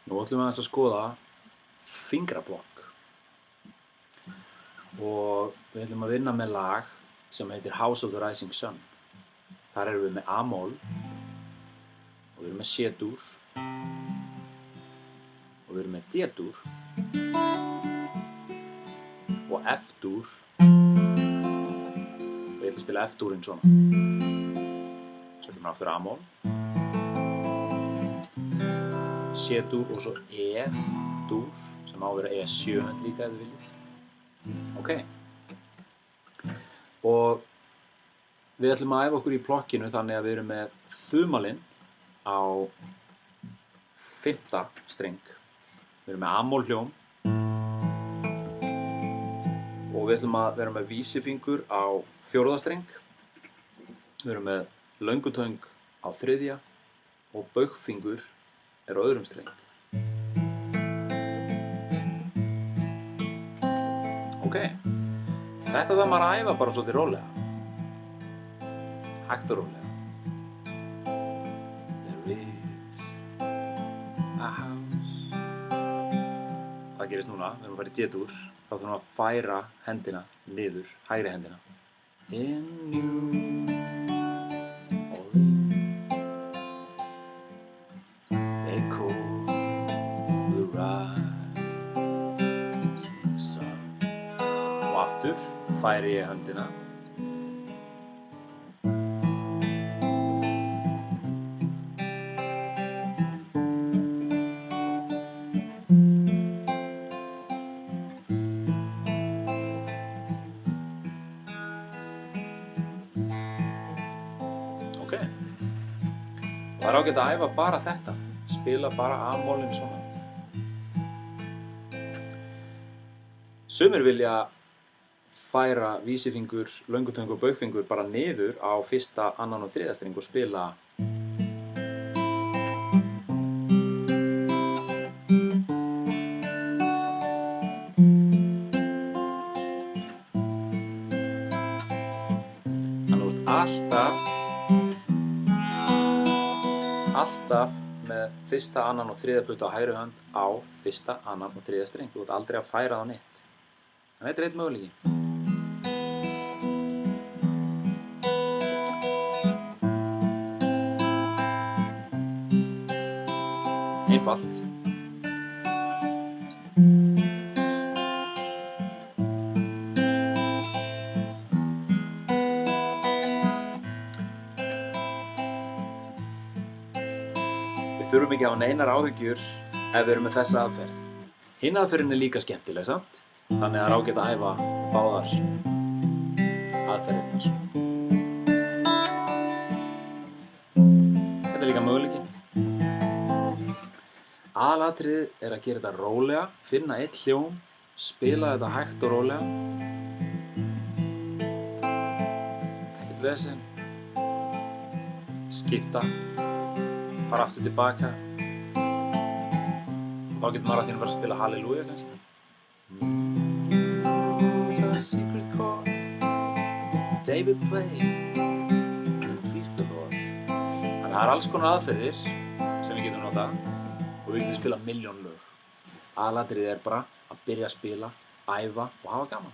Nú ætlum við aðeins að skoða fingrablokk og við ætlum að vinna með lag sem heitir House of the Rising Sun. Þar erum við með A-mól og við erum með C-dúr og við erum með D-dúr og F-dúr og ég ætla að spila F-dúrinn svona. Svo kemur aftur A-mól, C-dúr og svo E-dúr sem á að vera E7 líka ef þið viljið. Ok. Og við ætlum að æfa okkur í plokkinu þannig að við erum með þumalinn á 5. streng. Við erum með A-mól hljóm og við ætlum að vera með vísifingur á 4. streng. Við erum með löngutöng á 3. og baugfingur er á 2. streng. Ok, þetta þarf maður að æfa bara svolítið rólega. Hægt og rólega. There is a house. Það gerist núna, við erum að fara í D-dúr. Þá þurfum við að færa hendina niður, hægri hendina. In New Orleans, they call the rising sun. Og aftur færi ég höndina. Ok, það er ágætt að æfa bara þetta, spila bara A-mólinn svona. Sumir vilja færa vísifingur, löngutöng og baugfingur bara niður á 1., 2. og 3. streng og spila alltaf með 1., 2. og 3. putt á hægri hönd á 1., 2. og 3. streng. Þú ert aldrei að færa það neitt. Þetta er einn möguleiki. Einfalt. Við þurfum ekki að hafa neinar áhyggjur ef við erum með þessa aðferð. Hin aðferðin er líka skemmtileg, samt? Þannig að það er ágætt að æfa báðar aðferðirnar. Þetta er líka möguleiki. Aðalatriðið er að gera þetta rólega, finna eitt hljóm, spila þetta hægt og rólega. Ekkert vesen. Skipta. Fara aftur tilbaka. Þá getur maður alltaf að fara að spila Halleluja kannski. It's a secret chord David played and pleased the Lord. Þannig að það er alls konar aðferðir sem við getum notað og við getum spila milljón lög. Aðalatriðið er bara að byrja að spila, æfa og hafa gaman.